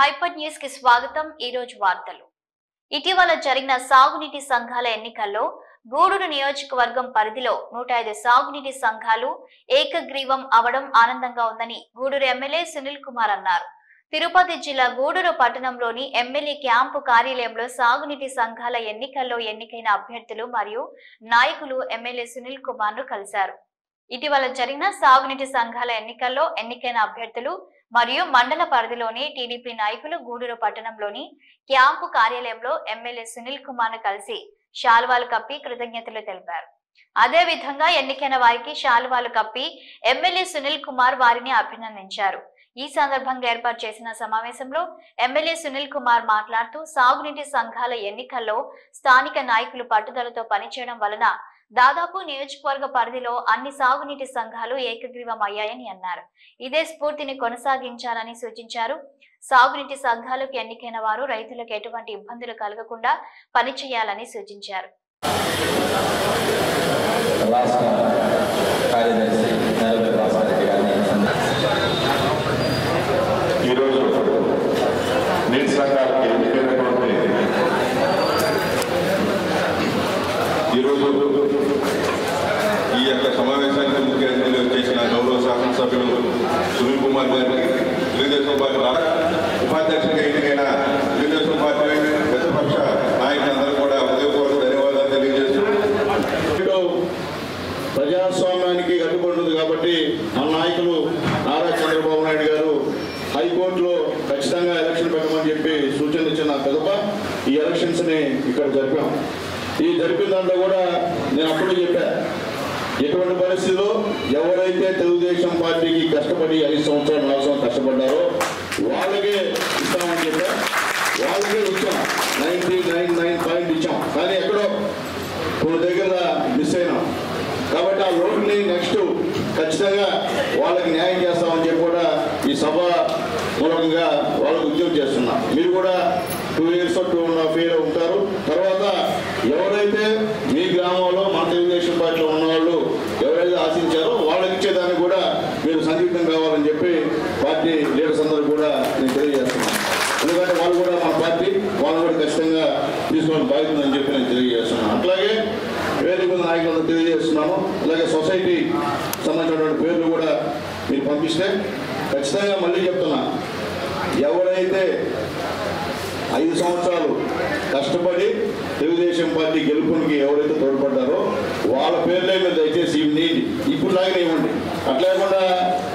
Hyper news కి స్వాగతం। ఈ రోజు వార్తలు। ఇటీవల జరిగిన సాగునీటి సంఘాల ఎన్నికల్లో గూడూరు నియోజకవర్గం పరిధిలో 105 సాగునీటి సంఘాలు ఏకగ్రీవం అవడం ఆనందంగా ఉందని గూడూరు ఎమ్మెల్యే సునీల్ కుమార్ అన్నారు। తిరుపతి జిల్లా గూడూరు పట్టణంలోని ఎమ్మెల్యే క్యాంపు కార్యాలయంలో సాగునీటి సంఘాల ఎన్నికల్లో ఎన్నికైన అభ్యర్థులు మరియు నాయకులు ఎమ్మెల్యే సునీల్ కుమార్ ను కలిశారు। ఇటీవల జరిగిన సాగునీటి సంఘాల ఎన్నికల్లో ఎన్నికైన అభ్యర్థులు మరియు మండల పరిధిలోని టీడీపీ నాయకులు గూడూరు పట్టణంలోని క్యాంపు కార్యాలయంలో ఎమ్మెల్యే సునీల్ కుమార్ ను కలిసి శాలువాలు కప్పి కృతజ్ఞతలు తెలిపారు। అదే విధంగా ఎన్నికైన వారికి శాలువాలు కప్పి ఎమ్మెల్యే సునీల్ కుమార్ వారిని అభినందించారు। ఈ సందర్భంగా ఏర్పాటు చేసిన సమావేశంలో ఎమ్మెల్యే సునీల్ కుమార్ మాట్లాడుతూ సాగునీటి సంఘాల ఎన్నికల్లో స్థానిక నాయకులు పట్టుదలతో పనిచేయడం వలన దాదాపు నియోజకవర్గ పరిధిలో అన్ని సాగునీటి సంఘాలు ఏకగ్రీవం అయ్యాయని అన్నారు। ఇదే స్ఫూర్తిని కొనసాగించాలని సూచించారు। సాగునీటి సంఘాలకు ఎన్నికైన వారు రైతులకు ఎటువంటి ఇబ్బందులు కలగకుండా పనిచేయాలని సూచించారు। ఈ యొక్క సమావేశానికి ముఖ్య అతిథిగా చేసిన గౌరవ శాసనసభ్యులు సునీల్ కుమార్ గారికి తెలుగుదేశం పార్టీ ఉపాధ్యక్షుడిగా ఎన్నికైన తెలుగుదేశం పార్టీ ప్రతిపక్ష నాయకులందరూ కూడా హృదయపూర్వక ధన్యవాదాలు తెలియజేస్తూ ప్రజాస్వామ్యానికి కట్టుబడుతుంది కాబట్టి మన నాయకులు నారా చంద్రబాబు నాయుడు గారు హైకోర్టులో ఖచ్చితంగా ఎలక్షన్ పెట్టమని చెప్పి సూచన ఇచ్చిన పెదప ఈ ఎలక్షన్స్ ని ఇక్కడ జరిపాం। ఈ జరిపిన దాంట్లో కూడా నేను అప్పుడు చెప్పా, ఎటువంటి పరిస్థితుల్లో ఎవరైతే తెలుగుదేశం పార్టీకి కష్టపడి 5 సంవత్సరాలు 4 సంవత్సరాలు కష్టపడ్డారో వాళ్ళకే ఇస్తామని చెప్పా। వాళ్ళకే ఇచ్చాం, 99.9 ఇచ్చాం, కానీ ఎక్కడో కొన్ని దగ్గర మిస్ అయినాం కాబట్టి ఆ లోటుని నెక్స్ట్ ఖచ్చితంగా వాళ్ళకి న్యాయం చేస్తామని చెప్పి కూడా ఈ సభ మూలంగా వాళ్ళకు ఉద్యోగం చేస్తున్నాం। మీరు కూడా 2 years 2.5 years ఉంటారు। తర్వాత ఎవరైతే మీ గ్రామంలో మన తెలుగుదేశం పార్టీలో ఉన్నవాళ్ళు ఎవరైతే ఆశించారో వాళ్ళకి ఇచ్చేదానికి కూడా మీరు సందిగ్ధం కావాలని చెప్పి పార్టీ లీడర్స్ అందరూ కూడా నేను తెలియజేస్తున్నాను। ఎందుకంటే వాళ్ళు కూడా మన పార్టీ వాళ్ళని కూడా ఖచ్చితంగా తీసుకోవడం బాగుందని చెప్పి నేను తెలియజేస్తున్నాను। అట్లాగే వేదిక నాయకులను తెలియజేస్తున్నాను। అలాగే సొసైటీ సంబంధించినటువంటి పేర్లు కూడా మీరు పంపిస్తే ఖచ్చితంగా మళ్ళీ చెప్తున్నా, ఎవరైతే 5 సంవత్సరాలు కష్టపడి తెలుగుదేశం పార్టీ గెలుపునికి ఎవరైతే తోడ్పడ్డారో వాళ్ళ పేర్లే మీరు దయచేసి ఇవ్వండి, ఇప్పుడు లాగానే ఇవ్వండి। అట్లా లేకుండా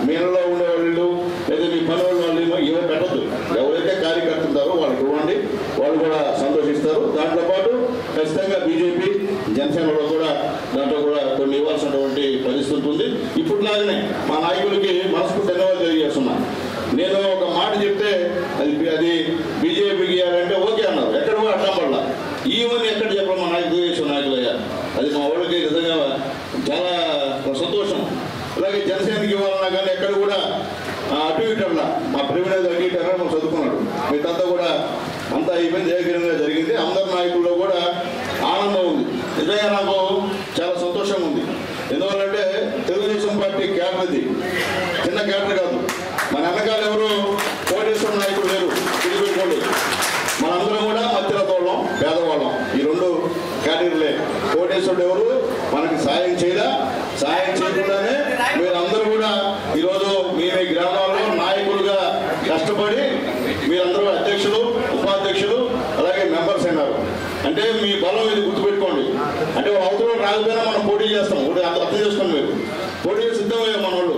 మీనలో ఉండేవాళ్ళు లేదా మీ పని వాళ్ళు ఏమో పెట్టద్దు। ఎవరైతే కార్యకర్తలు ఉంటారో వాళ్ళకి ఇవ్వండి, వాళ్ళు కూడా సంతోషిస్తారు। దాంతోపాటు ఖచ్చితంగా బీజేపీ జనసేనలో కూడా దాంట్లో కూడా కొన్ని ఇవ్వాల్సినటువంటి పరిస్థితి ఉంటుంది। ఇప్పుడు లాగానే మా నాయకులకి మనస్ఫూర్తి ధన్యవాదాలు తెలియజేస్తున్నాను। నేను ఒక మాట చెప్తే అది బీజేపీకి ఇవ్వాలంటే ఓకే అన్నారు, ఎక్కడ కూడా అట్లా పడాల ఈవని ఎక్కడ చెప్పాలి మా నాయకులు నాయకులయ్యా, అది మా వాళ్ళకి నిజంగా చాలా సంతోషం। అలాగే జనసేనకి ఇవ్వాలన్నా కానీ ఎక్కడ కూడా అటు ఇటల్లా మా ప్రివిలేజ్ అటు ఇటు మనం చదువుకున్నాడు, మీకంతా కూడా అంతా ఇబ్బంది ఏకగ్రీవంగా జరిగింది। అందరి నాయకుల్లో కూడా ఆనందం ఉంది, నిజంగా నాకు చాలా సంతోషంగా ఉంది। ఎందువల్లంటే తెలుగుదేశం పార్టీ క్యాడర్ది చిన్న క్యాడర్ కాదు, మన వెనకాల ఎవరు కోటేశ్వర నాయకులు లేరు, తిరిగిపోయి మనందరం కూడా మధ్యరతోళ్ళం పేదవాళ్ళం, ఈ 2 కేటగిరీలే। కోటేశ్వరుడు ఎవరు మనకి సాయం చేయకుండానే మీరందరూ కూడా ఈరోజు మీ గ్రామాల్లో నాయకులుగా కష్టపడి మీరందరూ అధ్యక్షులు ఉపాధ్యక్షులు అలాగే మెంబర్స్ అయినారు అంటే మీ బలం ఇది గుర్తుపెట్టుకోండి। అంటే అవతల రాకపోయినా మనం పోటీ చేస్తాం, అర్థం చేసుకోండి, మీరు పోటీ సిద్ధమయ్యే మనోళ్ళు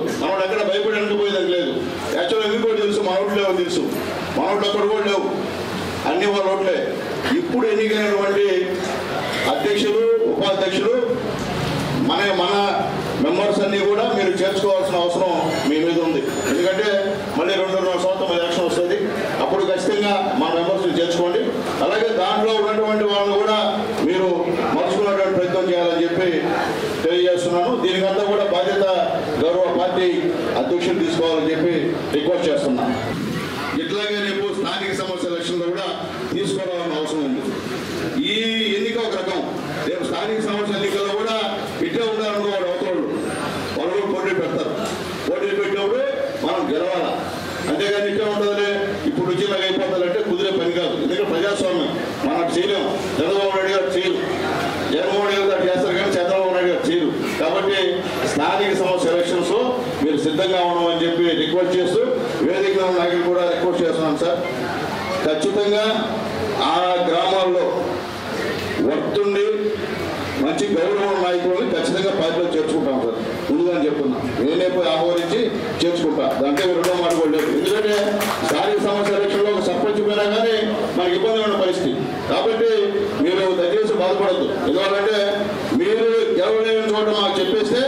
ఎక్కడ భయపడి వెనకపోయేదని లేదు। యాక్చువల్గా ఎందుకు కూడా తెలుసు, మన ఓట్లు లేవో తెలుసు, మన ఓట్లు అక్కడ కూడా లేవు, అన్ని వాళ్ళ ఓట్లే। ఇప్పుడు ఎన్నికైనటువంటి అధ్యక్షులు ఉపాధ్యక్షులు మన మెంబర్స్ అన్ని కూడా మీరు చేర్చుకోవాల్సిన అవసరం మీ మీద ఉంది। ఎందుకంటే మళ్ళీ 2.5 సంవత్సరం ఎలక్షన్ వస్తుంది, అప్పుడు ఖచ్చితంగా మన మెంబర్స్ని చేర్చుకోండి। అలాగే దాంట్లో ఉన్నటువంటి వాళ్ళని కూడా మీరు మలుచుకున్నటువంటి ప్రయత్నం చేయాలని చెప్పి తెలియజేస్తున్నాను। దీనికంతా కూడా బాధ్యత గౌరవ పార్టీ అధ్యక్షులు తీసుకోవాలని చెప్పి రిక్వెస్ట్ చేస్తున్నాను। ఇట్లాగే రేపు స్థానిక సమస్య ఎలక్షన్లో కూడా తీసుకోవాలని అవసరం ఉంది। ఈ ఎన్నిక ఒక రకం, రేపు స్థానిక సమస్య ఎన్నికల్లో కూడా ఇట్లా ఉండాలనుకో వాళ్ళు కూడా పోటీ పెడతారు, పోటీ పెట్టినప్పుడు మనం గెలవాలా, అంతేగాని ఇట్లా ఉంటుంది ఇప్పుడు వచ్చిన ప్రజాస్వామ్యం మనం చేయలేం. చంద్రబాబు నాయుడు గారు చేయరు, జగన్మోహన్ రెడ్డి గారు చేస్తారు కానీ చంద్రబాబు నాయుడు గారు చేయరు. కాబట్టి స్థానిక సంస్థ ఎలక్షన్స్ మీరు సిద్ధంగా ఉండమని చెప్పి రిక్వెస్ట్ చేస్తూ వేదిక నాయకులు కూడా రిక్వెస్ట్ చేస్తున్నాను సార్. ఖచ్చితంగా ఆ గ్రామాల్లో వర్తుండి మంచి గౌరవం నాయకులని ఖచ్చితంగా పార్టీలో చేర్చుకుంటాం సార్. ముందుగానే చెప్తున్నా, నేనే పోయి ఆహ్వానించి చేర్చుకుంటా. దాంట్లో రెండో మాట కూడా లేదు. ఎందుకంటే స్థానిక సంస్థ ఎలక్షన్లో ఒక సర్పంచ్ పోయినా కానీ మనకి ఇబ్బంది ఉన్న పరిస్థితి. కాబట్టి మీరు దయచేసి బాధపడద్దు. ఎందుకంటే మీరు గెలవలేని చోట మాకు చెప్పేస్తే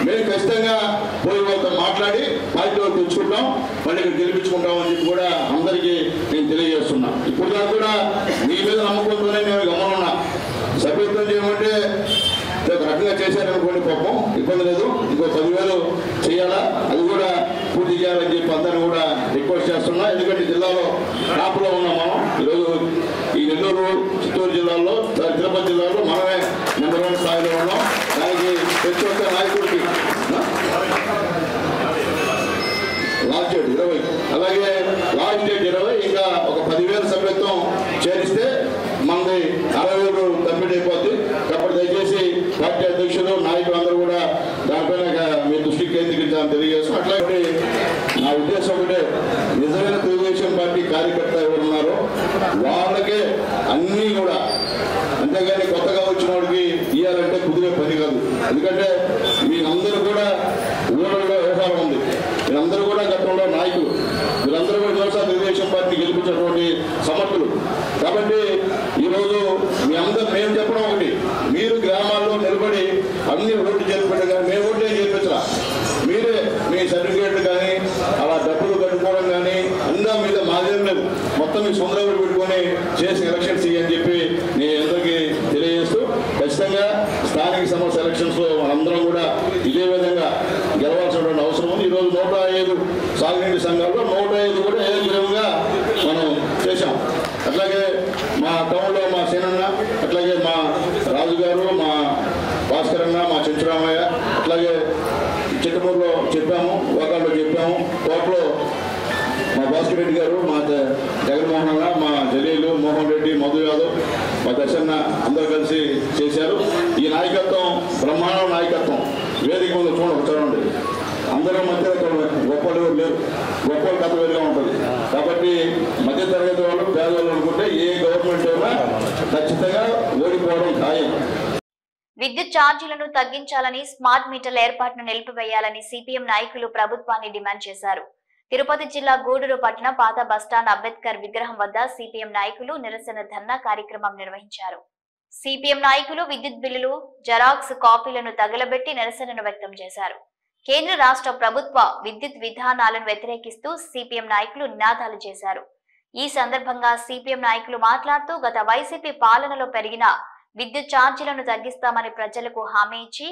మేము ఖచ్చితంగా పోయి వాళ్ళతో మాట్లాడి పార్టీలో తెచ్చుకుంటాం, మళ్ళీ గెలిపించుకుంటాం అని చెప్పి కూడా అందరికీ నేను తెలియజేస్తున్నా. ఇప్పుడు దాకా కూడా మీ మీద నమ్మకంతోనే నేను గమనున్నా. సభ్యత్వం చేయమంటే ఒక రకంగా చేశారనుకోండి, పాపం ఇబ్బంది లేదు, ఇంకో 10,000 చేయాలా, అది కూడా పూర్తి చేయాలని చెప్పి అందరినీ కూడా రిక్వెస్ట్ చేస్తున్నా. ఎందుకంటే జిల్లాలో టాప్లో ఉన్నాం మనం. ఈరోజు ఈ నెల్లూరు, చిత్తూరు జిల్లాలో, తిరుపతి జిల్లాలో మనమే నెంబర్ 1 స్థాయిలో ఉన్నాం. దానికి ప్రతి ఒక్క నాయకుడికి లాస్ట్ డేట్ 20, అలాగే లాస్ట్ డేట్ 20, ఇంకా ఒక 10,000 సభ్యత్వం చేరిస్తే మనది 60,000 కంప్లీట్ అయిపోద్ది. కాబట్టి దయచేసి పార్టీ అధ్యక్షులు, నాయకులు అందరూ కూడా దానిపైన మీ దృష్టికి కేంద్రీకరించాలని తెలియజేస్తాం. అట్లాంటి నా ఉద్దేశం ఒకటే, నిజమైన తెలుగుదేశం పార్టీ కార్యకర్త ఎవరు ఉన్నారో వాళ్ళకే అన్నీ కూడా, అంతేగాని కొత్తగా వచ్చిన వాడికి ఇవ్వాలంటే కుదిరే పని కాదు. ఎందుకంటే మీరందరూ కూడా ఊళ్ళలో వ్యవహారం ఉంది, మీరందరూ కూడా గతంలో నాయకులు, వీళ్ళందరూ కూడా వ్యవసాయ తెలుగుదేశం పార్టీ గెలిపించినటువంటి సమర్థులు. కాబట్టి ఈరోజు మీ అందరూ మేము చెప్పడం ఒకటి, మీరు గ్రామాల్లో నిలబడి అన్ని ఓట్లు చేర్పించడం కానీ మేము ఓట్లు ఏం చేర్పించరా, మీరే మీ సర్టిఫికేట్లు కానీ అలా డబ్బులు కట్టుకోవడం కానీ అందా మీద మాదేం లేదు, మొత్తం మీ సొంత డబ్బులు పెట్టుకొని చేసి ఎలక్షన్స్ ఇవ్వని చెప్పి నేను అందరికీ తెలియజేస్తూ, ఖచ్చితంగా స్థానిక సంస్థ ఎలక్షన్స్లో మనందరం కూడా ఇదే విధంగా గెలవాల్సినటువంటి అవసరం ఉంది. ఈరోజు 105 సాగునీటి సంఘాల్లో 105 కూడా ఏకగ్రీవంగా మనం చేశాం. అట్లాగే మా టౌన్లో మా సేనన్న, అట్లాగే మా రాజుగారు, మా భాస్కర్ అన్న, మా చెంచురామయ్య, అట్లాగే చిట్టమూరులో చెప్పాము, వాకాల్లో చెప్పాము, కోటలో మా భాస్కర్ రెడ్డి గారు, మా జగన్మోహన్ అన్న, మా జలీలు, మోహన్ రెడ్డి, మధు యాదవ్, మా దర్శన్న అందరూ కలిసి చేశారు. ఈ నాయకత్వం బ్రహ్మాండ నాయకత్వం. వేదిక ముందు చూడండి, అందరూ మధ్య గొప్పలు లేరు, గొప్పల కథ వేరుగా ఉంటుంది. కాబట్టి మధ్య తరగతి వాళ్ళు, పేదవాళ్ళు అనుకుంటే ఏ గవర్నమెంట్ అయినా ఖచ్చితంగా ఓడిపోవడం ఖాయం. విద్యుత్ ఛార్జీలను తగ్గించాలని, స్మార్ట్ మీటర్ల ఏర్పాటును నిలిపివేయాలని సిపిఎం నాయకులు ప్రభుత్వాన్ని డిమాండ్ చేశారు. తిరుపతి జిల్లా గూడూరు పట్టణ పాత బస్టాండ్ అంబేద్కర్ విగ్రహం వద్ద సిపిఎం నాయకులు నిరసన ధర్నా కార్యక్రమం నిర్వహించారు. సిపిఎం నాయకులు విద్యుత్ బిల్లులు, జెరాక్స్ కాపీలను తగలబెట్టి నిరసనను వ్యక్తం చేశారు. కేంద్ర రాష్ట్ర ప్రభుత్వ విద్యుత్ విధానాలను వ్యతిరేకిస్తూ సిపిఎం నాయకులు నినాదాలు చేశారు. ఈ సందర్భంగా సిపిఎం నాయకులు మాట్లాడుతూ, గత వైసీపీ పాలనలో పెరిగిన విద్యుత్ ఛార్జీలను తగ్గిస్తామని ప్రజలకు హామీ ఇచ్చి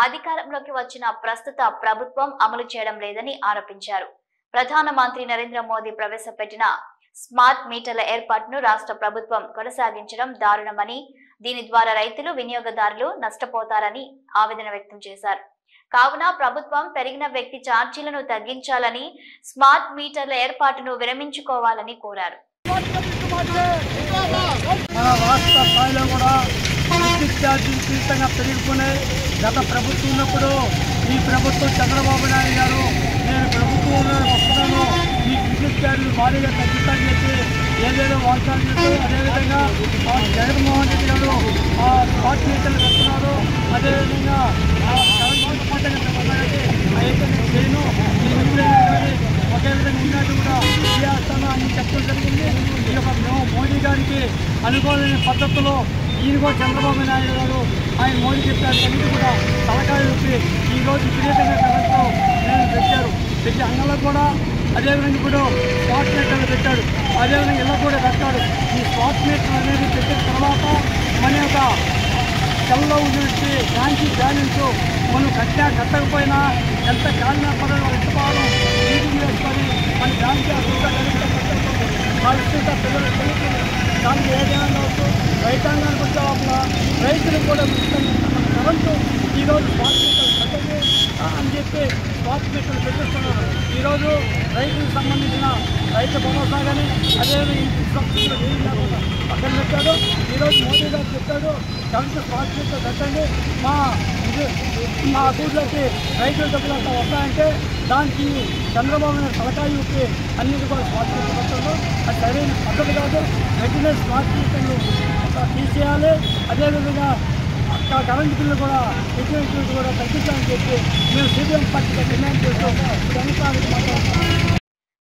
అధికారంలోకి వచ్చిన ప్రస్తుత ప్రభుత్వం అమలు చేయడం లేదని ఆరోపించారు. ప్రధానమంత్రి నరేంద్ర మోదీ ప్రవేశపెట్టిన స్మార్ట్ మీటర్ల ఏర్పాటును రాష్ట్ర ప్రభుత్వం కొనసాగించడం దారుణమని, దీని ద్వారా రైతులు, వినియోగదారులు నష్టపోతారని ఆవేదన వ్యక్తం చేశారు. కావున ప్రభుత్వం పెరిగిన వ్యక్తి ఛార్జీలను తగ్గించాలని, స్మార్ట్ మీటర్ల ఏర్పాటును విరమించుకోవాలని కోరారు. మన రాష్ట్ర స్థాయిలో కూడా విద్యుత్ ఛార్జీలు తీవ్రంగా పెరిగిపోయినాయి. గత ప్రభుత్వం ఉన్నప్పుడు ఈ ప్రభుత్వం చంద్రబాబు నాయుడు గారు, నేను ప్రభుత్వంలో వస్తున్నాను, ఈ విద్యుత్ ఛార్జీలు భారీగా తగ్గిస్తానని చెప్పి ఏదేదో వాగ్దానం చేస్తూ, అదేవిధంగా జగన్మోహన్ రెడ్డి గారు స్మార్ట్ మీటర్లు పెడుతున్నారు. అదేవిధంగా అయితే నేను చేయను, నేను ఎప్పుడైనా కానీ ఒకే విధంగా ఉన్నట్టు కూడా చేస్తాను అని చెప్పడం జరిగింది. ఈ యొక్క మోడీ గారికి అనుకూలమైన పద్ధతిలో ఈయన కూడా చంద్రబాబు నాయుడు గారు ఆయన మోడీ చెప్పారు అన్నిటి కూడా తలకాయ చెప్పి ఈరోజు విపరీతంగా కరెంటు నేను పెట్టారు. ప్రతి అంగంలో కూడా అదేవిధంగా ఇప్పుడు స్మార్ట్ మీటర్లు పెట్టాడు, అదేవిధంగా ఇళ్ళకు కూడా పెట్టాడు. ఈ స్మార్ట్ మీటర్ అనేది పెట్టిన తర్వాత మన యొక్క కళ్ళలో ఉన్నటువంటి బ్యాంకింగ్ బ్యాలెన్స్ మనం కట్టకపోయినా ఎంత కాలినా పడడం ఇష్టపాలం మీటింగ్ వేసుకొని మన బ్యాంక్ వాళ్ళు ఇస్తుంటా పిల్లలు చదువుతుంది. దానికి ఏదైనా కావచ్చు, రైతాంగానికి వచ్చే రైతులకు కూడా కరెంటు ఈరోజు స్మార్ట్ మీటర్లు కట్టదు అని చెప్పి స్మార్ట్ మీటర్లు పెట్టిస్తున్నారు. ఈరోజు రైతులకు సంబంధించిన రైతు భరోసా కానీ అదేవిధంగా ఇంటి సబ్సిడీలు ఏం లేకుండా పక్కన పెట్టాడు. ఈరోజు మోదీ గారు చెప్పాడు 7th స్మార్ట్ సిటీతో పెట్టండి, మా అభివృద్ధిలోకి రైతుల డబ్బులు అంతా వస్తాయంటే దానికి చంద్రబాబు నాయుడు తలకాయ ఊపి అన్నిటి కూడా స్మార్ట్ సిటీ పెట్టాడు. అది సరైన పద్ధతి కాదు. వెంటనే స్మార్ట్ సిటీలు తీసేయాలి. అదేవిధంగా కరెంటు బిల్లు కూడా యూటిలిటీలు కూడా తగ్గించాలని చెప్పి మేము సిపిఎం పార్టీగా డిమాండ్ చేస్తాం.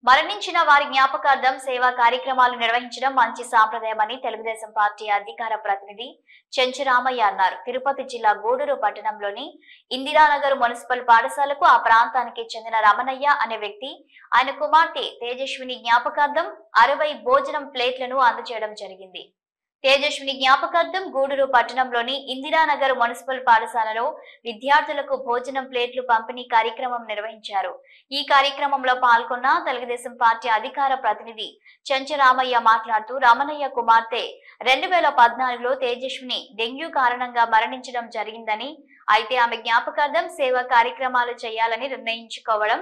మరణించిన వారి జ్ఞాపకార్థం సేవా కార్యక్రమాలు నిర్వహించడం మంచి సాంప్రదాయమని తెలుగుదేశం పార్టీ అధికార ప్రతినిధి చెంచురామయ్య అన్నారు. తిరుపతి జిల్లా గూడూరు పట్టణంలోని ఇందిరానగర్ మున్సిపల్ పాఠశాలకు ఆ ప్రాంతానికి చెందిన రమణయ్య అనే వ్యక్తి ఆయన కుమార్తె తేజస్విని జ్ఞాపకార్థం 60 భోజనం ప్లేట్లను అందజేయడం జరిగింది. తేజస్విని జ్ఞాపకార్థం గూడూరు పట్టణంలోని ఇందిరానగర్ మున్సిపల్ పాఠశాలలో విద్యార్థులకు భోజనం ప్లేట్లు పంపిణీ కార్యక్రమం నిర్వహించారు. ఈ కార్యక్రమంలో పాల్గొన్న తెలుగుదేశం పార్టీ అధికార ప్రతినిధి చెంచురామయ్య మాట్లాడుతూ రమణయ్య కుమార్తె 2014లో తేజస్విని డెంగ్యూ కారణంగా మరణించడం జరిగిందని, అయితే ఆమె జ్ఞాపకార్థం సేవా కార్యక్రమాలు చేయాలని నిర్ణయించుకోవడం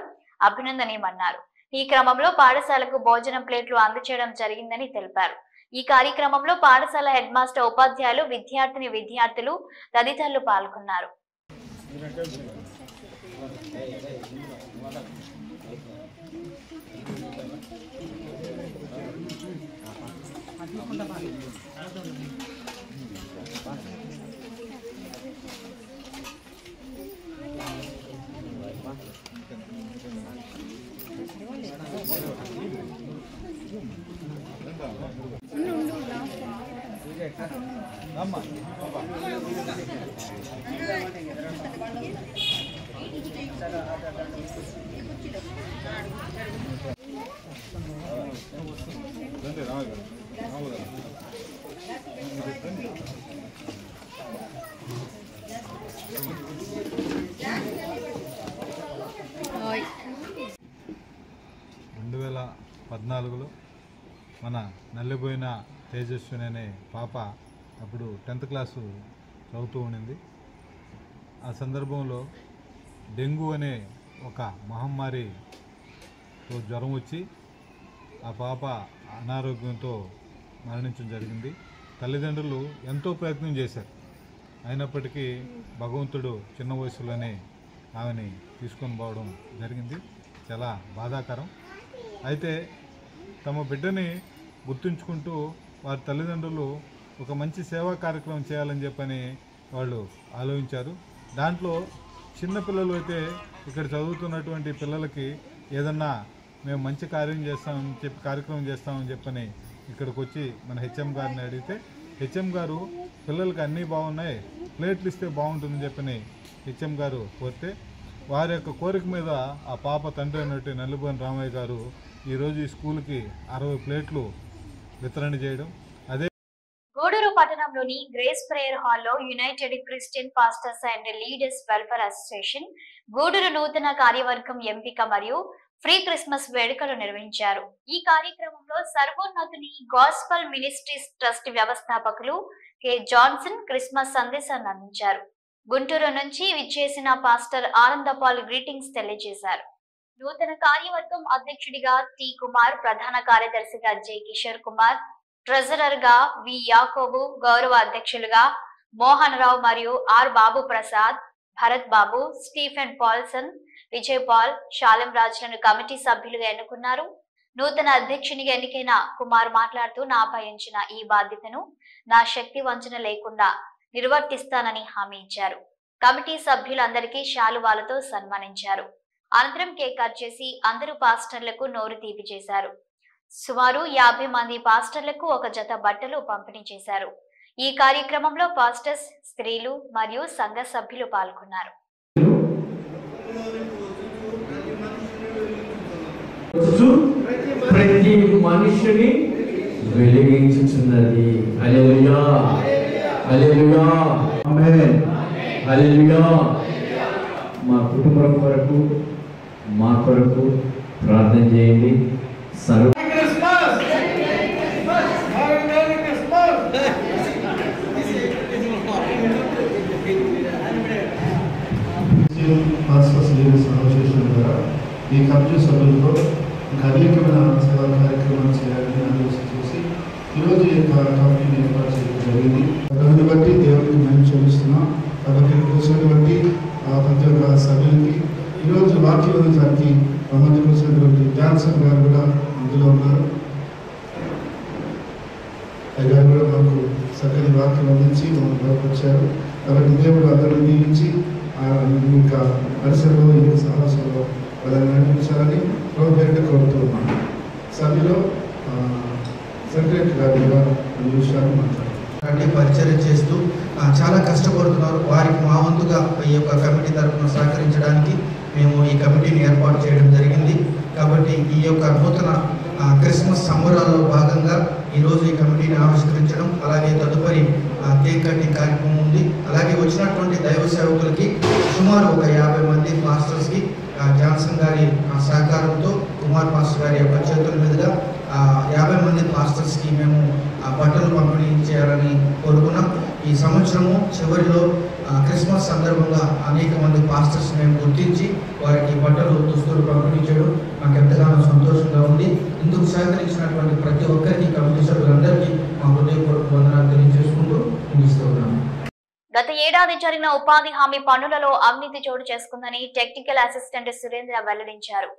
అభినందనీయమన్నారు. ఈ క్రమంలో పాఠశాలకు భోజనం ప్లేట్లు అందజేయడం జరిగిందని తెలిపారు. ఈ కార్యక్రమంలో పాఠశాల హెడ్ మాస్టర్, ఉపాధ్యాయులు, విద్యార్థులు తదితరులు పాల్గొన్నారు. పద్నాలుగులో మన నల్లిపోయిన తేజస్విని అనే పాప అప్పుడు 10th క్లాసు చదువుతూ ఉండింది. ఆ సందర్భంలో డెంగ్యూ అనే ఒక మహమ్మారితో జ్వరం వచ్చి ఆ పాప అనారోగ్యంతో మరణించడం జరిగింది. తల్లిదండ్రులు ఎంతో ప్రయత్నం చేశారు. అయినప్పటికీ భగవంతుడు చిన్న వయసులోనే ఆమెని తీసుకొని పోవడం జరిగింది. చాలా బాధాకరం. అయితే తమ బిడ్డని గుర్తుంచుకుంటూ వారి తల్లిదండ్రులు ఒక మంచి సేవా కార్యక్రమం చేయాలని చెప్పని వాళ్ళు ఆలోచించారు. దాంట్లో చిన్నపిల్లలు అయితే ఇక్కడ చదువుతున్నటువంటి పిల్లలకి ఏదన్నా మేము మంచి కార్యక్రమం చేస్తామని చెప్పని ఇక్కడికి వచ్చి మన హెచ్ఎం గారిని అడిగితే హెచ్ఎం గారు పిల్లలకి అన్నీ బాగున్నాయి, ప్లేట్లు ఇస్తే బాగుంటుందని చెప్పని హెచ్ఎం గారు కోరితే వారి యొక్క కోరిక మీద ఆ పాప తండ్రి అయినట్టు నల్లిపోయిన రామయ్య గారు ఈరోజు ఈ స్కూల్కి 60 ప్లేట్లు వితరణ చేయడం. అదే గూడూరు పట్టణంలోని గ్రేస్ ప్రేయర్ హాల్లో united Christian pastors and leaders welfare association Gudur నూతన కార్యవర్గం ఎంపిక మరియు ఫ్రీ క్రిస్మస్ వేడుకలు నిర్వహించారు. ఈ కార్యక్రమంలో సర్వోన్నతుని గాస్పల్ మినిస్ట్రీస్ ట్రస్ట్ వ్యవస్థాపకులు కె జాన్సన్ క్రిస్మస్ సందేశాన్ని అందించారు. గుంటూరు నుంచి విచ్చేసిన పాస్టర్ ఆనందపాల్ గ్రీటింగ్స్ తెలియజేశారు. నూతన కార్యవర్గం అధ్యక్షుడిగా టి కుమార్, ప్రధాన కార్యదర్శిగా జె కిషోర్ కుమార్, ట్రెజరర్ గా వి యాకోబు, గౌరవ అధ్యక్షులుగా మోహన్ రావు మరియు R Babu Prasad, Bharat Babu, Stephen Paulson, Vijay Paul, Shalem రాజులను కమిటీ సభ్యులుగా ఎన్నుకున్నారు. నూతన అధ్యక్షునిగా ఎన్నికైన కుమార్ మాట్లాడుతూ నాపై ఉంచిన ఈ బాధ్యతను నా శక్తి వంచన లేకుండా నిర్వర్తిస్తానని హామీ ఇచ్చారు. కమిటీ సభ్యులందరికీ శాలువాలతో సన్మానించారు. అనంతరం కేక్ కట్ చేసి అందరూ పాస్టర్లకు నోరు తీపి చేశారు. సుమారు 50 మంది పాస్టర్లకు ఒక జత బట్టలు పంపిణీ చేశారు. ఈ కార్యక్రమంలో పాస్టర్స్, స్త్రీలు మరియు సంఘ సభ్యులు పాల్గొన్నారు. ప్రతి మనిషిని వెలిగించుచున్నది. హల్లెలూయా, హల్లెలూయా, ఆమేన్, హల్లెలూయా. మా కుటుంబం కొరకు, మా కొరకు ప్రార్థన చేయండి. పాస్టర్స్ లీడర్స్ అసోసియేషన్ ద్వారా ఈ కమిటీ సభ్యులతో అనేకమైన సేవా కార్యక్రమాలు చేయాలని ఆలోచన చేసి ఈరోజు ఈ యొక్క కమిటీని ఏర్పాటు చేయడం జరిగింది. దాన్ని బట్టి దేవుడికి మేము చెల్లిస్తున్నాం. కాబట్టి కూర్చున్నటువంటి ప్రతి ఒక్క సభ్యులకి ఈరోజు వాక్యం అందించడానికి మధ్య కూర్చున్నటువంటి జాన్సన్ గారు కూడా ఇందులో ఉన్నారు. గారు కూడా మాకు చక్కని వాక్యం అందించి మనకు వచ్చారు. కాబట్టి దేవుడు అందరిని దీవించి ఇంకా పరిసరలో ఈ సాహసంలో వాళ్ళని నడిపించాలని ప్రభుత్వం కోరుతూ ఉన్నాను. సభ్యులో సెక్రటరీ గారు కూడా ఈ విషయాలు మాట్లాడారు. పరిచయం చేస్తూ చాలా కష్టపడుతున్నారు. వారికి మా వంతుగా ఈ యొక్క కమిటీ తరఫున సహకరించడానికి మేము ఈ కమిటీని ఏర్పాటు చేయడం జరిగింది. కాబట్టి ఈ యొక్క నూతన క్రిస్మస్ సంబరాల్లో భాగంగా ఈరోజు ఈ కమిటీని ఆవిష్కరించడం, అలాగే తదుపరి కేక్ కటింగ్ కార్యక్రమం ఉంది. అలాగే వచ్చినటువంటి దైవ సేవకులకి సుమారు ఒక 50 మంది పాస్టర్స్కి జాన్సన్ గారి సహకారంతో కుమార్ పాస్టర్ గారి యొక్క చేతుల మీదుగా 50 మంది పాస్టర్స్కి మేము బట్టలు పంపిణీ చేయాలని కోరుకున్నాం. ఈ సంవత్సరము చివరిలో క్రిస్మస్ సందర్భంగా అనేక మంది పాస్టర్స్ మేము గుర్తించి వారికి బట్టలు దుస్తులు పంపిణీ చేయడం మాకు ఎంతగానో సంతోషంగా ఉంది. ఇందుకు సహకరించినటువంటి ప్రతి ఒక్కరికి కమిటీ సభ్యులందరికీ మా హృదయపూర్వక వందనాలు తెలియజేసుకుంటూ ముగిస్తూ ఉన్నాము. గత ఏడాది జరిగిన ఉపాధి హామీ పనులలో అవినీతి చోటు చేసుకుందని టెక్నికల్ అసిస్టెంట్ సురేంద్ర వెల్లడించారు.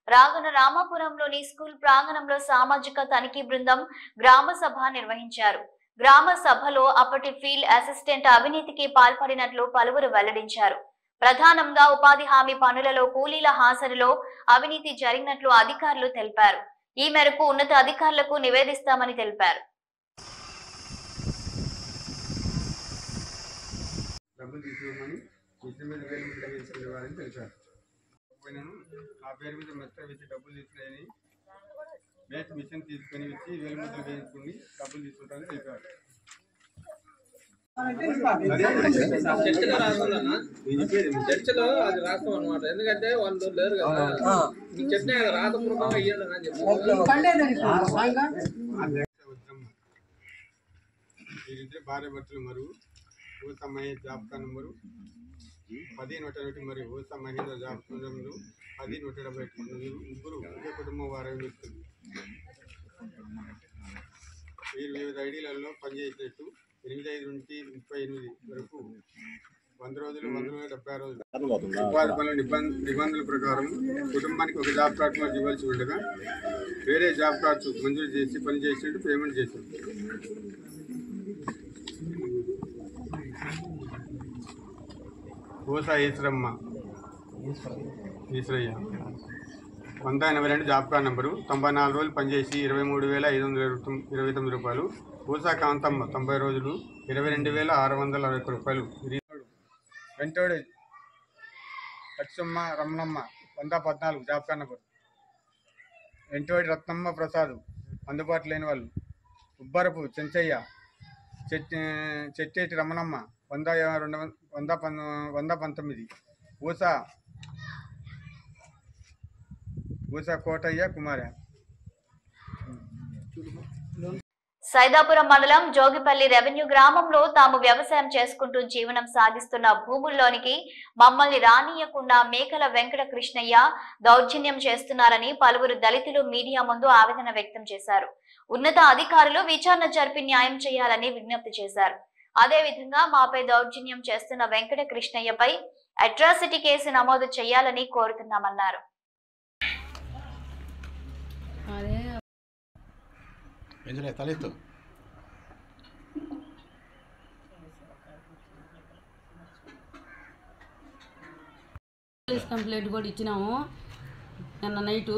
రాగన రామాపురంలోని స్కూల్ ప్రాంగణంలో సామాజిక తనిఖీ బృందం గ్రామ సభ నిర్వహించారు. గ్రామ సభలో అప్పటి ఫీల్డ్ అసిస్టెంట్ అవినీతికి పాల్పడినట్లు పలువురు వెల్లడించారు. ప్రధానంగా ఉపాధి హామీ పనులలో కూలీల హాజరులో అవినీతి జరిగినట్లు అధికారులు తెలిపారు. ఈ మేరకు ఉన్నత అధికారులకు నివేదిస్తామని తెలిపారు. ఆ పేరు మీద మెత్త వేసి డబ్బులు తీసుకుని మేత మిషన్ తీసుకుని వచ్చి వేలు ముద్దలు వేయించుకుని డబ్బులు తీసుకుంటారని తెలిపారు. చర్చలో అది రాస్తాం అనమాట. ఎందుకంటే వాళ్ళు లేరు కదా, మీకు చెప్పిన రాతపూర్వకంగా ఇవ్వండి అని చెప్పి భార్య భర్తలు మరువు ఊసా మహేష్ జాబితా నంబరు 10-1 మరియు ఊసా మహేంద్ర జాబితా నంబరు 10-179 ముగ్గురు ఒకే కుటుంబం వారని చెప్తుంది. వీరు వివిధ ఐడీలలో పనిచేసినట్టు 8/5 నుంచి 38 వరకు 100 రోజులు 176 రోజులు ఉపాధి పనుల నిబంధనల ప్రకారం కుటుంబానికి ఒక జాబ్ కార్డు మాకు ఇవ్వాల్సి ఉండగా వేరే జాబ్ కార్డ్స్ మంజూరు చేసి పనిచేసినట్టు పేమెంట్ చేశారు. Oosa Eswaramma Eswaraiah 182 job card number 94 రోజులు పనిచేసి 23,529 రూపాయలు. ఊసా కాంతమ్మ 90 రోజులు 22,661 రూపాయలు. Ventodi Lakshmamma Ramanamma 114 job card number. Ventodi Ratnamma Prasad అందుబాటు లేని వాళ్ళు. ఉబ్బరపు చెంచయ్య చెట్టేటి రమణమ్మ 119. ఊసా కోటయ్య కుమార. సైదాపురం మండలం జోగిపల్లి రెవెన్యూ గ్రామంలో తాము వ్యవసాయం చేసుకుంటూ జీవనం సాగిస్తున్న భూముల్లోనికి మమ్మల్ని రానియకుండా మేకల వెంకట కృష్ణయ్య దౌర్జన్యం చేస్తున్నారని పలువురు దళితులు మీడియా ముందు ఆవేదన వ్యక్తం చేశారు. ఉన్నత అధికారులు విచారణ జరిపి న్యాయం చేయాలని విజ్ఞప్తి చేశారు. అదేవిధంగా మాపై దౌర్జన్యం చేస్తున్న వెంకట కృష్ణయ్యపై అట్రాసిటీ కేసు నమోదు చేయాలని కోరుతున్నామన్నారు. పోలీస్ కంప్లైంట్ కూడా ఇచ్చినాము. నిన్న నైటు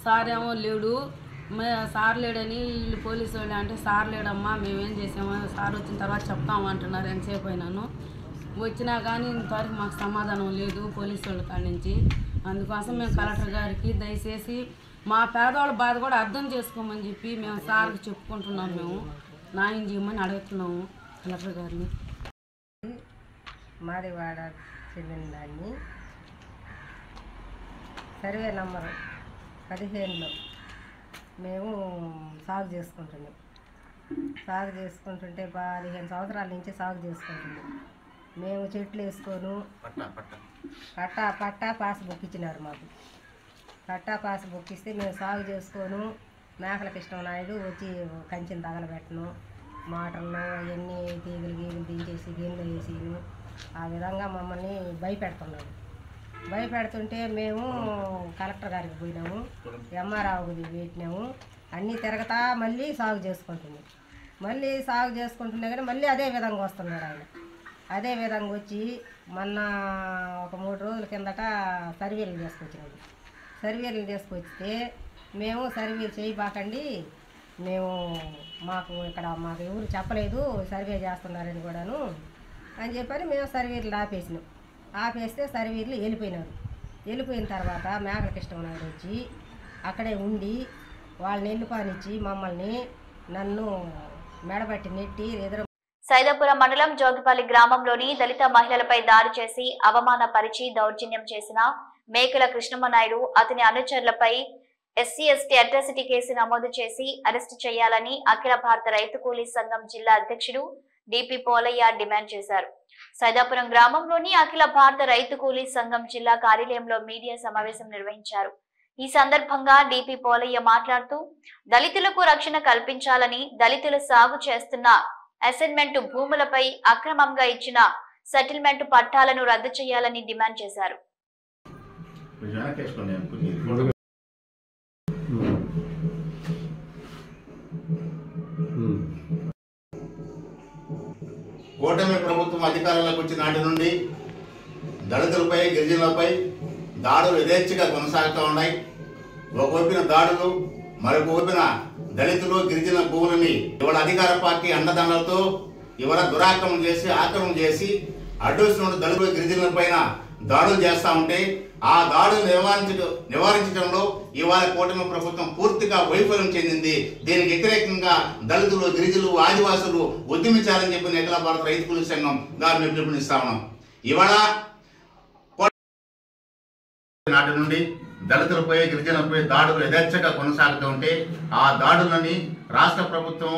సార్ ఏమో లేడు, సార్ లేడని వీళ్ళు పోలీసు వాళ్ళు అంటే సార్ లేడమ్మా మేమేం చేసాము, సార్ వచ్చిన తర్వాత చెప్తాము అంటున్నారు. ఎంతసేపు అయినాను వచ్చినా కానీ ఇంతవరకు మాకు సమాధానం లేదు పోలీసు వాళ్ళ కాడి నుంచి. అందుకోసం మేము కలెక్టర్ గారికి దయచేసి మా పేదవాళ్ళ బాధ కూడా అర్థం చేసుకోమని చెప్పి మేము సార్కి చెప్పుకుంటున్నాము. మేము న్యాయం చేయమని అడుగుతున్నాము కలెక్టర్ గారిని. మాదివాడ చెందిన దాన్ని సర్వే నంబరు 15లో మేము సాగు చేసుకుంటున్నాం. సాగు చేసుకుంటుంటే 15 సంవత్సరాల నుంచి సాగు చేసుకుంటున్నాం. మేము చెట్లు వేసుకోను పట్టా పాస్ బుక్ ఇచ్చినారు మాకు. పట్టా పాస్ బుక్ ఇస్తే మేము సాగు చేసుకోను, మేకల కృష్ణనాయుడు వచ్చి కంచెని తగలబెట్టను, మోటార్లు అవన్నీ తీగలు దించేసి గిన్నెలు వేసిను. ఆ విధంగా మమ్మల్ని భయపెడుతున్నాడు. భయపెడుతుంటే మేము కలెక్టర్ గారికి పోయినాము, ఎంఆర్ఓకి పెట్టినాము. అన్నీ తిరగతా మళ్ళీ సాగు చేసుకుంటుంది. మళ్ళీ సాగు చేసుకుంటున్నా కానీ మళ్ళీ అదే విధంగా వస్తున్నాడు ఆయన. అదే విధంగా వచ్చి మొన్న ఒక 3 రోజుల కిందట సర్వేలు చేసుకొచ్చినాడు. సర్వేలు చేసుకొస్తే మేము సర్వేలు చేయబాకండి, మేము మాకు ఎవరు చెప్పలేదు సర్వే చేస్తున్నారని కూడాను అని చెప్పని మేము సర్వేలు ఆపేసినాం. ఆపేస్తే సర్వేలు వెళ్ళిపోయినారు. వెళ్ళిపోయిన తర్వాత మేకల కృష్ణనాయుడు వచ్చి అక్కడే ఉండి వాళ్ళని వెళ్ళిపోనిచ్చి మమ్మల్ని నన్ను మెడబట్టి నెట్టి ఎదురు సైదాపురం మండలం జోగిపల్లి గ్రామంలోని దళిత మహిళలపై దాడి చేసి అవమానపరిచి దౌర్జన్యం చేసిన మేకల కృష్ణమనాయుడు అతని అనుచరులపై SC/ST అట్రాసిటీ కేసు నమోదు చేసి అరెస్టు చేయాలని అఖిల భారత రైతు కూలీ సంఘం జిల్లా అధ్యక్షుడు DP పోలయ్య డిమాండ్ చేశారు. సైదాపురం గ్రామంలోని అఖిల భారత రైతు కూలీ సంఘం జిల్లా కార్యాలయంలో మీడియా సమావేశం నిర్వహించారు. ఈ సందర్భంగా DP పోలయ్య మాట్లాడుతూ దళితులకు రక్షణ కల్పించాలని, దళితులు సాగు చేస్తున్న అసైన్మెంట్ భూములపై అక్రమంగా ఇచ్చిన సెటిల్మెంట్ పట్టాలను రద్దు చేయాలని డిమాండ్ చేశారు. కూటమి ప్రభుత్వం అధికారంలోకి వచ్చిన నాటి నుండి దళితులపై గిరిజనులపై దాడులు యథేచ్ఛగా కొనసాగుతూ ఉన్నాయి. ఒకవైపున దాడులు, మరొక వైపున దళితులు గిరిజనుల భూములని ఇవాళ అధికార పార్టీ అండదండలతో ఇవాళ ఆక్రమణ చేసి అడ్డొస్తున్న దళితులు గిరిజనుల పైన దాడులు చేస్తూ ఉంటే ఆ దాడులు నివారించడంలో ఇవాళ కూటమి ప్రభుత్వం పూర్తిగా వైఫల్యం చెందింది. దీనికి వ్యతిరేకంగా దళితులు, గిరిజనులు, ఆదివాసులు ఉద్యమించాలని చెప్పిన అఖిల భారత రైతు కూలీ సంఘం గారు మేము పిలుపునిస్తా ఉన్నాం. ఇవాళ నాటి నుండి దళితులపై గిరిజనులపై దాడులు యథేచ్ఛగా కొనసాగుతూ ఉంటే ఆ దాడులని రాష్ట్ర ప్రభుత్వం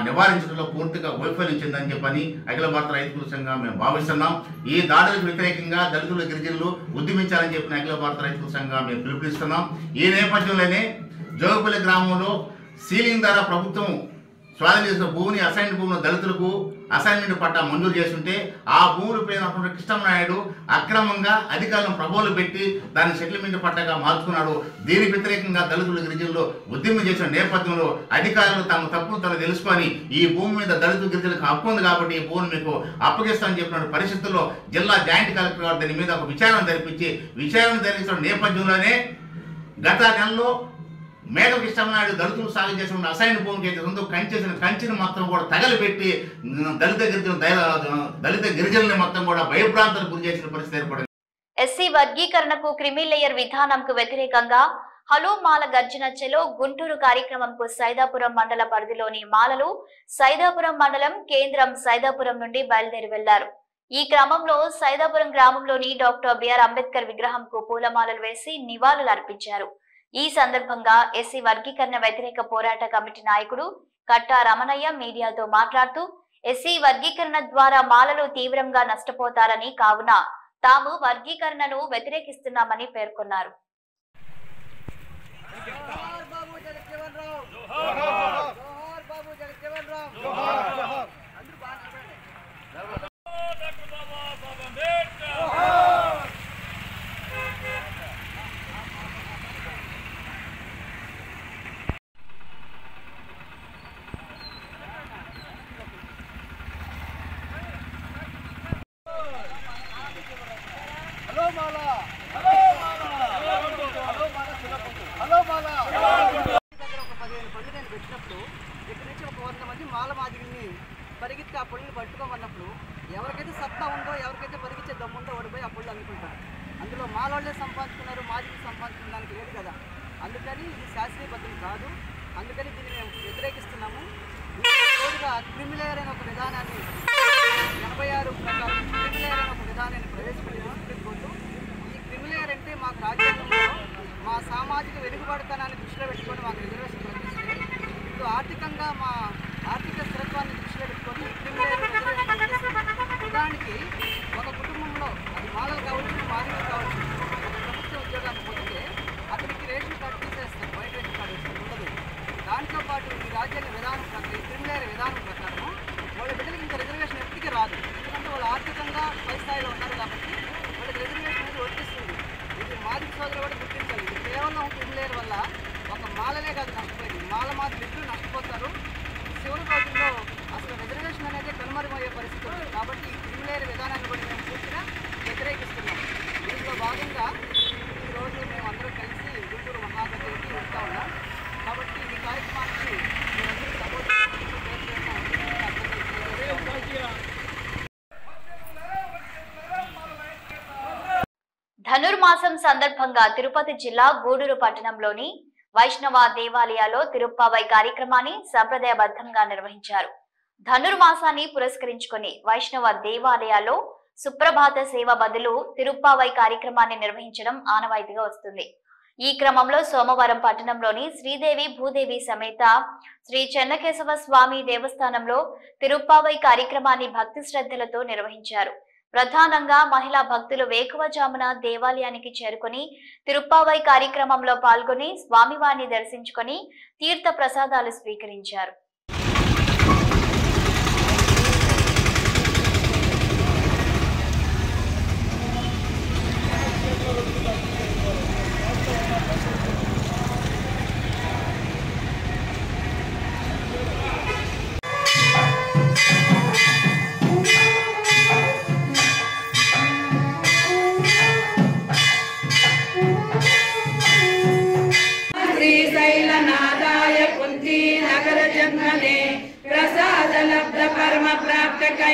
నివారించడంలో పూర్తిగా వైఫల్యం చెందని చెప్పని అఖిల భారత రైతు కూలీ సంఘంగా మేము భావిస్తున్నాం. ఈ దాడులకు వ్యతిరేకంగా దళితులు, గిరిజనులు ఉద్యమించాలని చెప్పిన అఖిల భారత రైతు కూలీ సంఘంగా మేము పిలుపునిస్తున్నాం. ఈ నేపథ్యంలోనే జోగిపల్లి గ్రామంలో సీలింగ్ ద్వారా ప్రభుత్వం స్వాధీనం చేసిన భూమిని అసైన్డ్ భూములు దళితులకు అసైన్మెంట్ పట్టా మంజూరు చేస్తుంటే ఆ భూములపై కృష్ణమనాయుడు అక్రమంగా అధికారులను ప్రభావాలు పెట్టి దాన్ని సెటిల్మెంట్ పట్టాగా మార్చుకున్నాడు. దీనికి వ్యతిరేకంగా దళితులు, గిరిజనులు ఉద్యమం చేసిన నేపథ్యంలో అధికారులు తమ తప్పును తెలుసుకొని ఈ భూమి మీద దళితులు, గిరిజనులకు హక్కు ఉంది కాబట్టి ఈ భూమిని మీకు అప్పగిస్తామని చెప్పిన పరిస్థితుల్లో జిల్లా జాయింట్ కలెక్టర్ గారు దీని మీద ఒక విచారణ జరిపించిన నేపథ్యంలోనే గత నెలలో మేకల కృష్ణమనాయుడు దళితులు సాగు చేసిన అసైన్ భూమికి అయితే ఉందో కంచెని మొత్తం కూడా తగలబెట్టి దళిత గిరిజనుల్ని మొత్తం కూడా భయభ్రాంతులకు గురి చేసిన పరిస్థితి ఏర్పడింది. SC వర్గీకరణకు క్రిమిలేయర్ విధానంకు వ్యతిరేకంగా హలో మాల గర్జన చెలో గుంటూరు కార్యక్రమంకు సైదాపురం మండల పరిధిలోని మాలలు సైదాపురం మండలం కేంద్రం సైదాపురం నుండి బయలుదేరి వెళ్లారు. ఈ క్రమంలో సైదాపురం గ్రామంలోని డాక్టర్ బిఆర్ అంబేద్కర్ విగ్రహంకు పూలమాలలు వేసి నివాళులు అర్పించారు. ఈ సందర్భంగా SC వర్గీకరణ వ్యతిరేక పోరాట కమిటీ నాయకుడు కట్టా రమణయ్య మీడియాతో మాట్లాడుతూ SC వర్గీకరణ ద్వారా మాలలు తీవ్రంగా నష్టపోతారని, కావున తాము వర్గీకరణను వ్యతిరేకిస్తున్నామని పేర్కొన్నారు. పరిగెత్తి ఆ పొడిని పట్టుకోమన్నప్పుడు ఎవరికైతే సత్తా ఉందో, ఎవరికైతే పరిగెత్తే దమ్ముందో ఓడిపోయి ఆ పొళ్ళు అందుకుంటారు. అందులో మాలోళ్ళే సంపాదించుకున్నారు, మాదిరి సంపాదించుకున్న దానికి లేదు కదా. అందుకని ఇది శాస్త్రీయ పద్ధతి కాదు. అందుకని దీన్ని మేము వ్యతిరేకిస్తున్నాము. తోడుగా క్రిమిలేయర్ అనే ఒక విధానాన్ని 86 ప్రకారం క్రిమిలేయర్ అనే ఒక విధానాన్ని ప్రవేశపెట్టింది సుప్రీంకోర్టు. ఈ క్రిమిలేయర్ అంటే మాకు రాజ్యాంగంలో మా సామాజిక వెనుకబడితనాన్ని దృష్టిలో పెట్టుకొని మాకు రిజర్వేషన్ కల్పిస్తే, ఇప్పుడు ఆర్థికంగా మా ఆర్థిక స్థిరత్వాన్ని దృష్టిలో పెట్టుకొని ఈ క్రిమిలేయర్ ఉదాహరణకి ఒక కుటుంబంలో అది మాలలు కావచ్చు, మాదిగలు కావచ్చు, ఒక ప్రభుత్వ ఉద్యోగాన్ని పొందితే అతనికి రేషన్ కార్డు తీసేస్తారు, వైట్ రేషన్ కార్డు ఉండదు. ధనుర్మాసం సందర్భంగా తిరుపతి జిల్లా గూడూరు పట్టణంలోని వైష్ణవ దేవాలయాల్లో తిరుప్పావై కార్యక్రమాన్ని సంప్రదాయబద్ధంగా నిర్వహించారు. ధనుర్మాసాన్ని పురస్కరించుకొని వైష్ణవ దేవాలయాల్లో సుప్రభాత సేవ బదులు తిరుప్పావై కార్యక్రమాన్ని నిర్వహించడం ఆనవాయితీగా వస్తుంది. ఈ క్రమంలో సోమవారం పట్టణంలోని శ్రీదేవి భూదేవి సమేత శ్రీ చెన్నకేశవ స్వామి దేవస్థానంలో తిరుప్పావై కార్యక్రమాన్ని భక్తి శ్రద్ధలతో నిర్వహించారు. ప్రధానంగా మహిళా భక్తులు వేకువజామున దేవాలయానికి చేరుకుని తిరుప్పావై కార్యక్రమంలో పాల్గొని స్వామివారిని దర్శించుకొని తీర్థ ప్రసాదాలు స్వీకరించారు.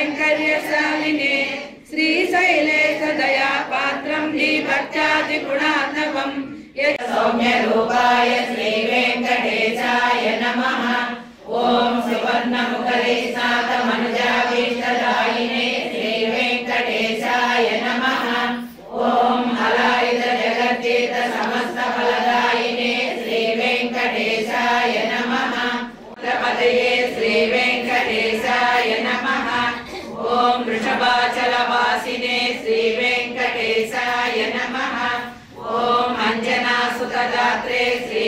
कैंकर्यशालिने श्रीशैलेश दया पात्रं दीपच्चादि गुणार्णवं सौम्य रूपाय श्री वेंकटेशाय नमः। ओम सुवर्णमुखरे सात मनुजाभीष्टदायिने श्री वेंकटेशाय नमः। ओम हलायुध जगज्जेत समस्त फलदायिने श्री वेंकटेशाय नमः। प्रपदये श्री वेंकटेशाय नमः। ओम वृषभाचलवासिने श्री वेंकटेशाय नमः। ओम अंजनासुतदात्रे श्री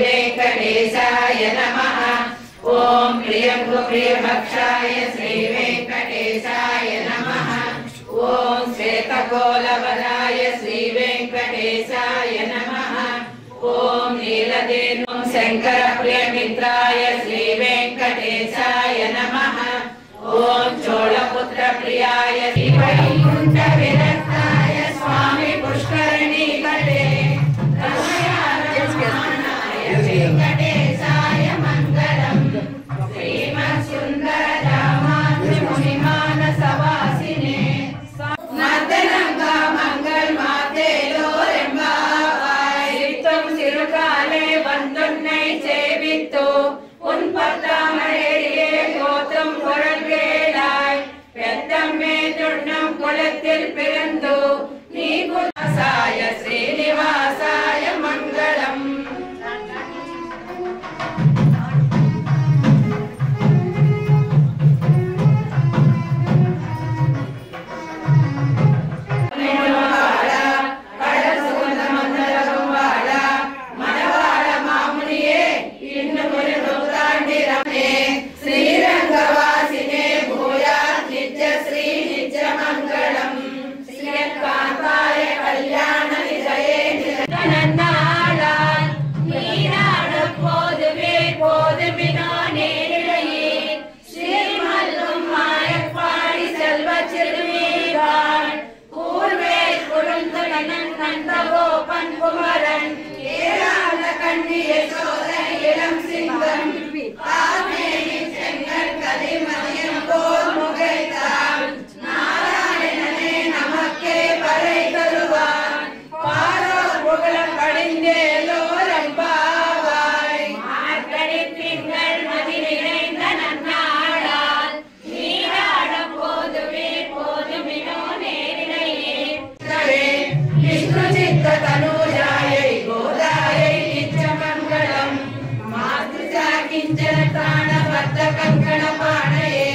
वेंकटेशाय नमः। ओम प्रियभक्षाय श्री वेंकटेशाय नमः। ओम श्वेतकोलवराय श्री वेंकटेशाय नमः। ओम नीलदेनु शंकर प्रियमित्राय श्री वेंकटेशाय नमः। ओम चोळपुत्र प्रियाय श्री वैकुंठ विरक्ताय स्वामी पुष्करणी तटे वेंकटेशाय मंगलम्। श्रीमत्सुंदर मुनिमानसवासिने मर्दनंगा मंगल माते लोरेंबावाय रित्तम सिरुकाले वंदुन्नै सेवित्तु उन पत्तामरेडिये गोत्रम कुरल्वेलाय पेद्दम्मे तुण्णम कुलत्तिल पिरंदु नीकु साय श्रीनिवासाय मंगलम्। श्रीरंगवासिने भूयात् नित्य श्री नित्य मंगलम्। श्रीकांताय कल्याण निधये नन्नाडाल नीनाड पोदुवे पोदुमिनो नेरिडये श्रीमल्लुम मायप्पाडी सेल्व चिरुवीगान पूर्वे कुरुंदनन नंदगोपन कुमरन केराल कन्नी यशोदय इलम सिंगम आमेनि चंगल कलिमयम बोल मुगैताल नारायणने नमक्के परै तरुवान पारो पुगलम पडिंदे लोरंबावाय मार्गळि तिंगल मदि निरैंद नन्नाडाल नीराड पोदुवे पोदुमिनो नेरिडये तवे विष्णु चित्त तनुजायै गोदायै नित्यमंगलम्। मातृजा किंचन प्राणबद्ध कंकण पाणये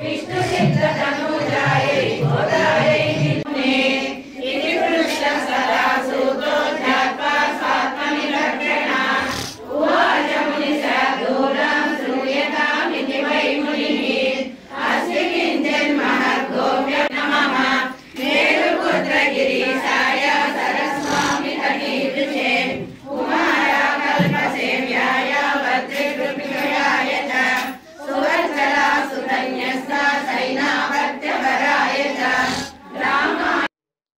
विष्णु चित्त तनुजायै गोदायै नित्ये इति कृष्ण सदा सूतो ध्यात्वा स्वात्मनिरक्षणा उवाच मुनिसाधूनां श्रूयतामिति वै मुनिः अस्ति किञ्चिन् महद्गोप्यं नमः। मेरुपुत्रगिरीशाय सरस्वामि तटीवृषे कुमाराकल्पसेव्याय भद्रकृपिकयाय च सुवर्चलासुतन्यस्ता सैनापत्यवराय च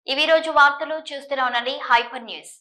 ఇవి రోజు వార్తలు చూస్తూనే ఉండండి హైపర్ న్యూస్.